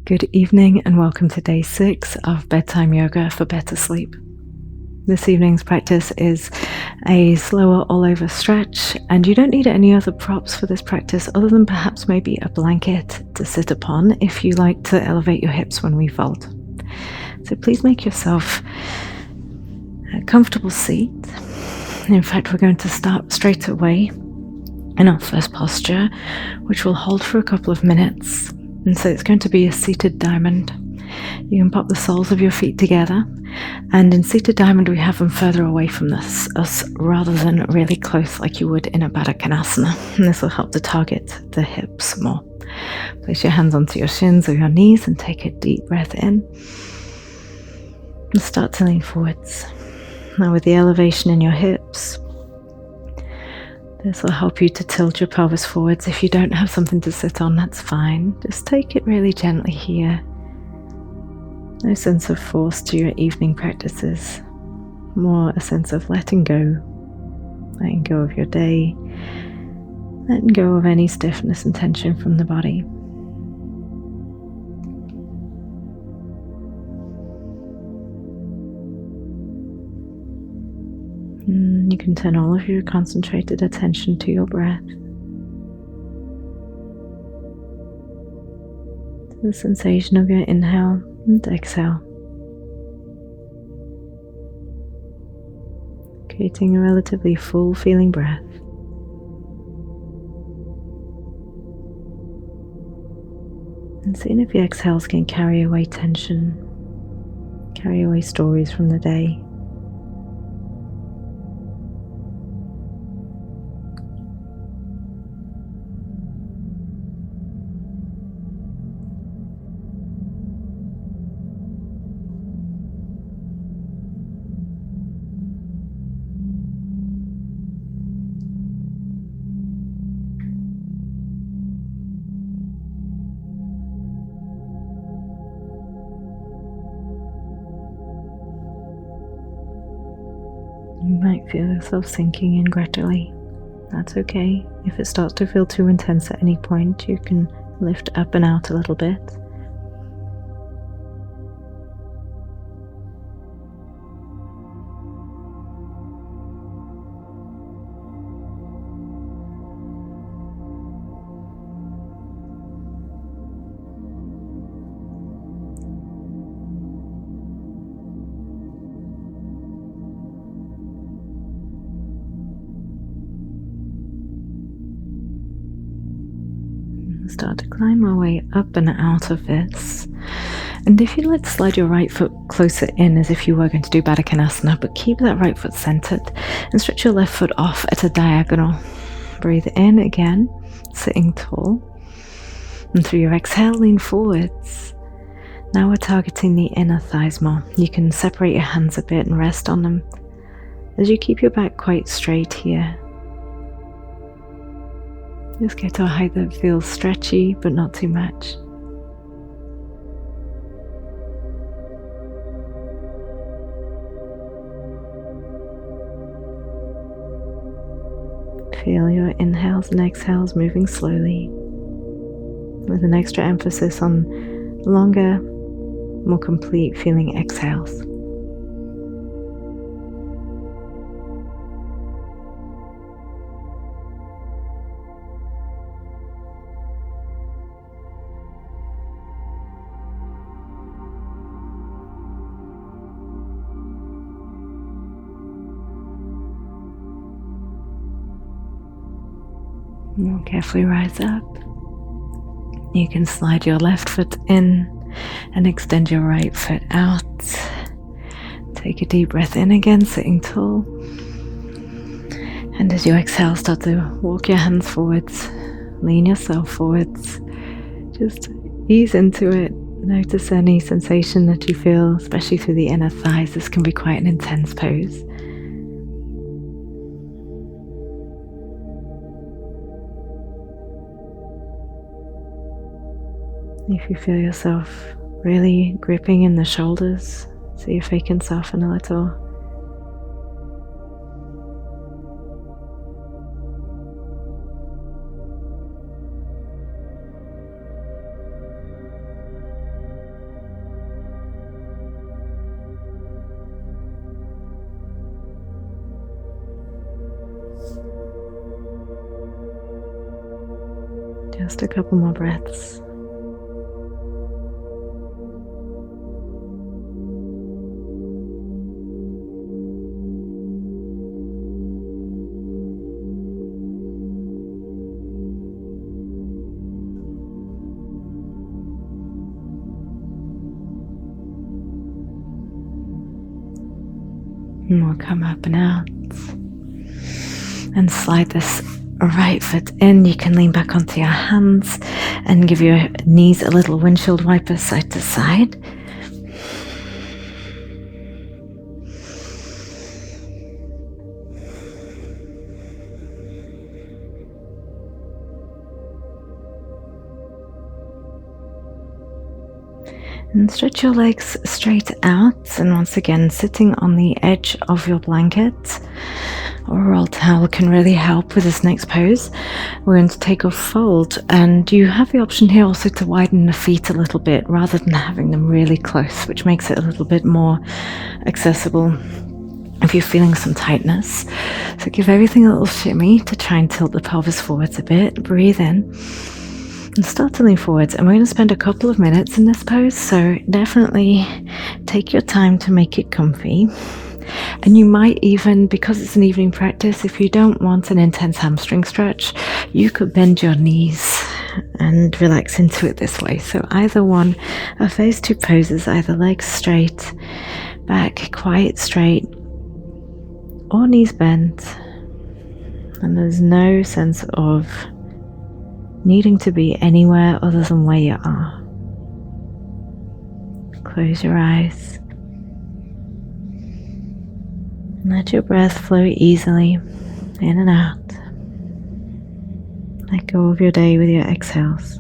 Good evening and welcome to day 6 of Bedtime Yoga for better sleep. This evening's practice is a slower all-over stretch, and you don't need any other props for this practice other than perhaps maybe a blanket to sit upon if you like to elevate your hips when we fold. So please make yourself a comfortable seat. In fact, we're going to start straight away in our first posture, which will hold for a couple of minutes. And so it's going to be a seated diamond. You can pop the soles of your feet together, and in seated diamond we have them further away from us rather than really close like you would in a Baddha. And this will help to target the hips more. Place your hands onto your shins or your knees and take a deep breath in. And start to lean forwards. Now with the elevation in your hips, this will help you to tilt your pelvis forwards. If you don't have something to sit on, that's fine. Just take it really gently here. No sense of force to your evening practices. More a sense of letting go of your day, letting go of any stiffness and tension from the body. You can turn all of your concentrated attention to your breath, to the sensation of your inhale and exhale, creating a relatively full feeling breath. And seeing if your exhales can carry away tension, carry away stories from the day. You might feel yourself sinking in gradually. That's okay. If it starts to feel too intense at any point, you can lift up and out a little bit. Start to climb our way up and out of this. And if you slide your right foot closer in as if you were going to do Baddha, but keep that right foot centered and stretch your left foot off at a diagonal. Breathe in again, sitting tall. And through your exhale, lean forwards. Now we're targeting the inner thighs more. You can separate your hands a bit and rest on them as you keep your back quite straight here. Just get to a height that feels stretchy, but not too much. Feel your inhales and exhales moving slowly, with an extra emphasis on longer, more complete feeling exhales. Now carefully rise up. You can slide your left foot in and extend your right foot out. Take a deep breath in again, sitting tall. And as you exhale, start to walk your hands forwards, lean yourself forwards. Just ease into it. Notice any sensation that you feel, especially through the inner thighs. This can be quite an intense pose. If you feel yourself really gripping in the shoulders, see if they can soften a little. Just a couple more breaths. And we'll come up and out and slide this right foot in. You can lean back onto your hands and give your knees a little windshield wiper side to side. And stretch your legs straight out, and once again sitting on the edge of your blanket or a roll towel can really help with this next pose. We're going to take a fold, and you have the option here also to widen the feet a little bit rather than having them really close, which makes it a little bit more accessible if you're feeling some tightness. So give everything a little shimmy to try and tilt the pelvis forwards a bit. Breathe in and start to lean forwards, and we're going to spend a couple of minutes in this pose, so definitely take your time to make it comfy. And you might even, because it's an evening practice, if you don't want an intense hamstring stretch, you could bend your knees and relax into it this way. So either one of those two poses, either legs straight, back quite straight, or knees bent, and there's no sense of needing to be anywhere other than where you are. Close your eyes. Let your breath flow easily in and out. Let go of your day with your exhales.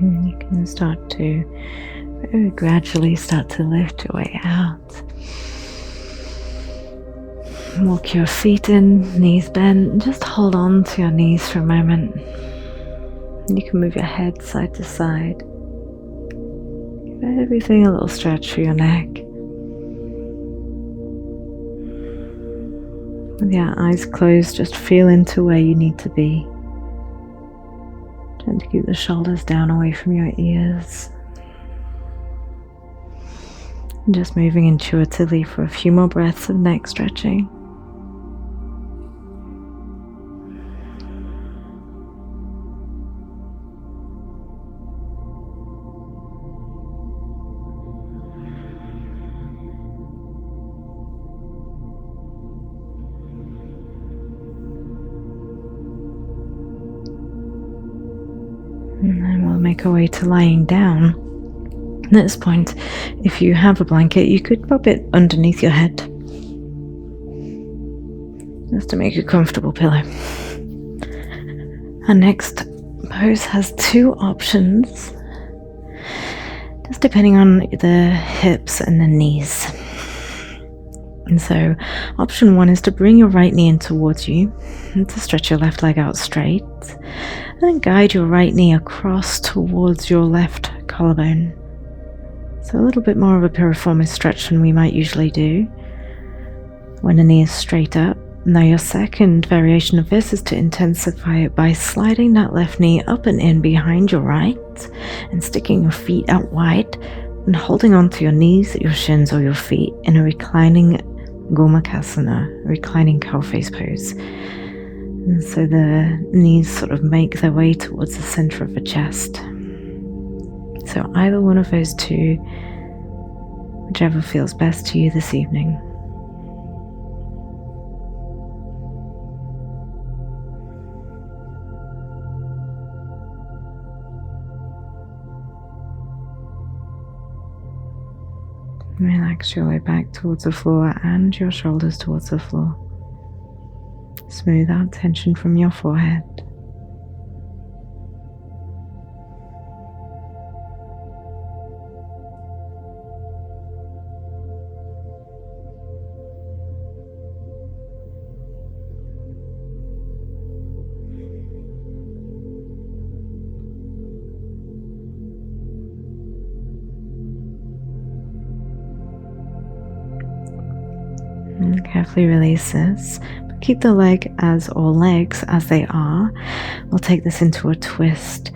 And you can start to very gradually start to lift your way out. Walk your feet in, knees bent, and just hold on to your knees for a moment. You can move your head side to side. Give everything a little stretch for your neck. With your eyes closed, just feel into where you need to be. Trying to keep the shoulders down away from your ears. And just moving intuitively for a few more breaths of neck stretching. And then we'll make our way to lying down. At this point, if you have a blanket, you could pop it underneath your head, just to make a comfortable pillow. Our next pose has two options, just depending on the hips and the knees. And so option one is to bring your right knee in towards you and to stretch your left leg out straight, and then guide your right knee across towards your left collarbone. So a little bit more of a piriformis stretch than we might usually do when the knee is straight up. Now your second variation of this is to intensify it by sliding that left knee up and in behind your right and sticking your feet out wide and holding onto your knees, your shins, or your feet in a reclining Gomukhasana, reclining cow face pose. And so the knees sort of make their way towards the center of the chest. So either one of those two, whichever feels best to you this evening. Relax your low back towards the floor and your shoulders towards the floor. Smooth out tension from your forehead. And carefully release this. But keep the leg or legs as they are. We'll take this into a twist.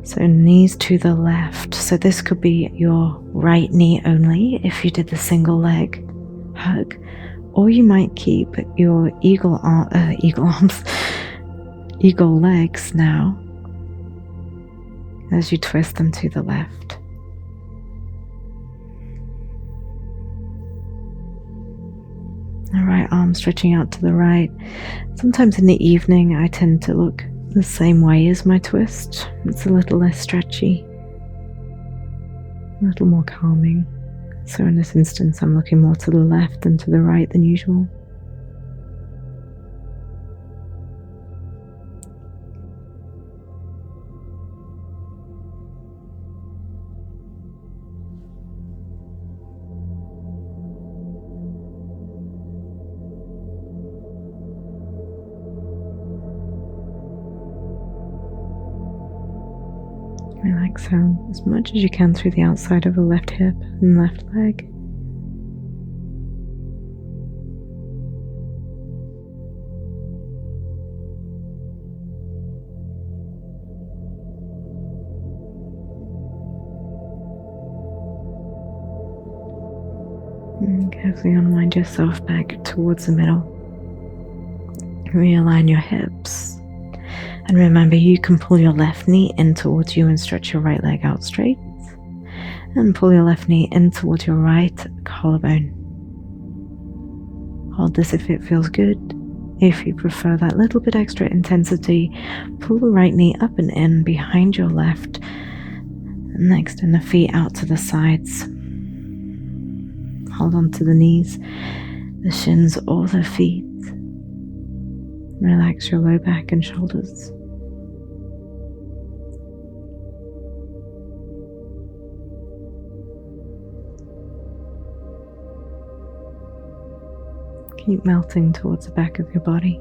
So knees to the left. So this could be your right knee only if you did the single leg hug. Or you might keep your eagle legs now as you twist them to the left. The right arm stretching out to the right. Sometimes in the evening I tend to look the same way as my twist. It's a little less stretchy, a little more calming. So in this instance I'm looking more to the left than to the right than usual. Relax out as much as you can through the outside of the left hip and left leg. And carefully unwind yourself back towards the middle. Realign your hips. And remember, you can pull your left knee in towards you and stretch your right leg out straight. And pull your left knee in towards your right collarbone. Hold this if it feels good. If you prefer that little bit extra intensity, pull the right knee up and in behind your left. And next, extend the feet out to the sides. Hold on to the knees, the shins, or the feet. Relax your low back and shoulders. Keep melting towards the back of your body.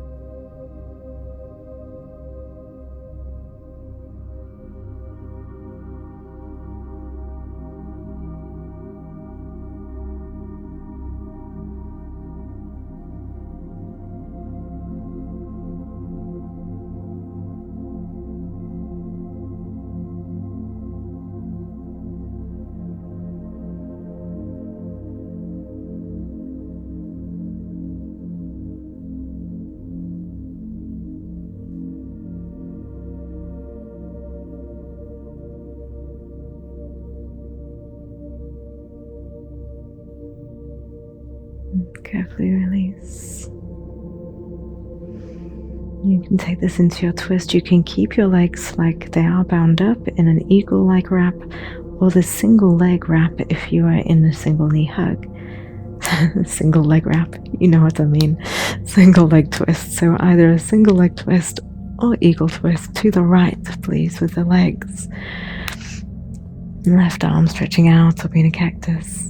Carefully release. You can take this into your twist. You can keep your legs like they are bound up in an eagle-like wrap, or the single leg wrap if you are in the single knee hug. Single leg wrap, you know what I mean. Single leg twist. So either a single leg twist or eagle twist to the right, please, with the legs. Left arm stretching out or being a cactus.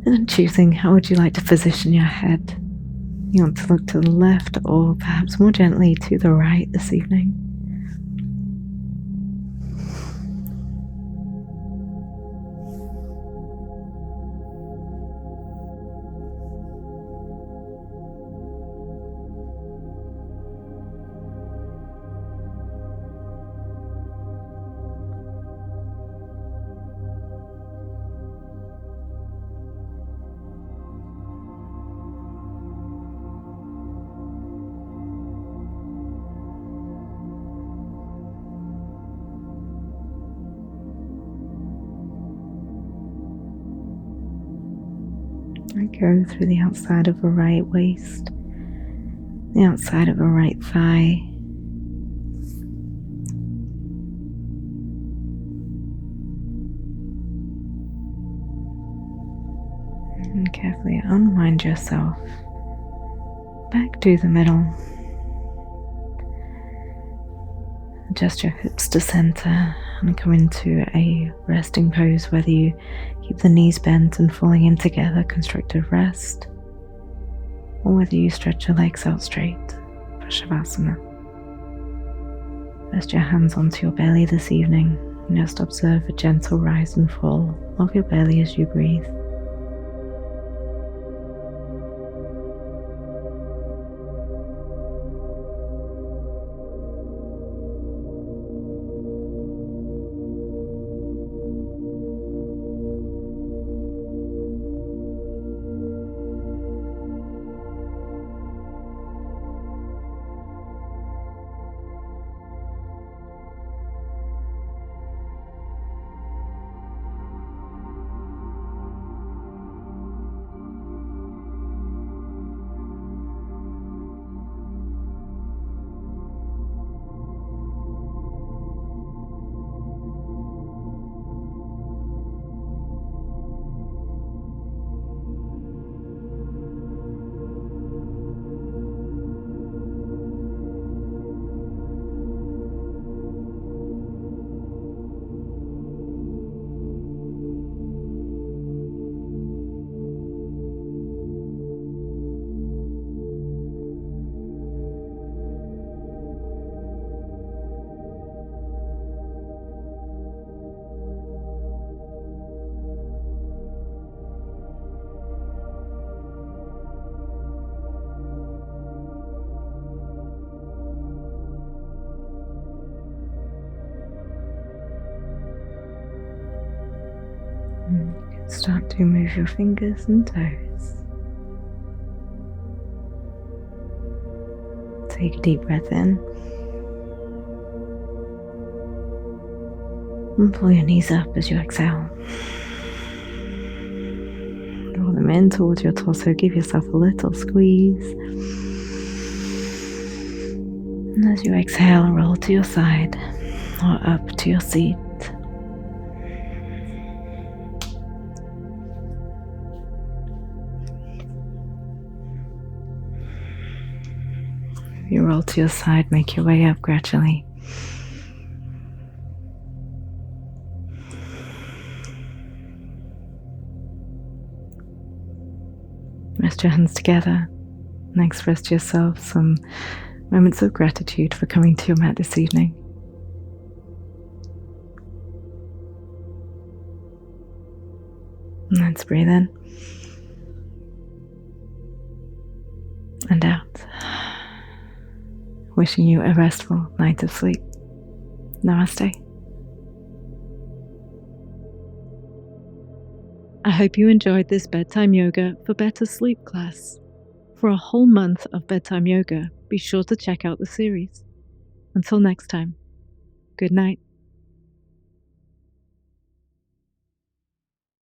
And choosing how would you like to position your head. You want to look to the left or perhaps more gently to the right this evening. I go through the outside of the right waist, the outside of the right thigh, and carefully unwind yourself back to the middle. Adjust your hips to center and come into a resting pose, whether you keep the knees bent and falling in together, constructive rest, or whether you stretch your legs out straight for savasana. Rest your hands onto your belly this evening and just observe a gentle rise and fall of your belly as you breathe. You can start to move your fingers and toes. Take a deep breath in and pull your knees up as you exhale. Draw them in towards your torso. Give yourself a little squeeze. And as you exhale, roll to your side or up to your seat. If you roll to your side, make your way up gradually. Rest your hands together and express to yourself some moments of gratitude for coming to your mat this evening. Let's breathe in and out. Wishing you a restful night of sleep. Namaste. I hope you enjoyed this Bedtime Yoga for Better Sleep class. For a whole month of Bedtime Yoga, be sure to check out the series. Until next time, good night.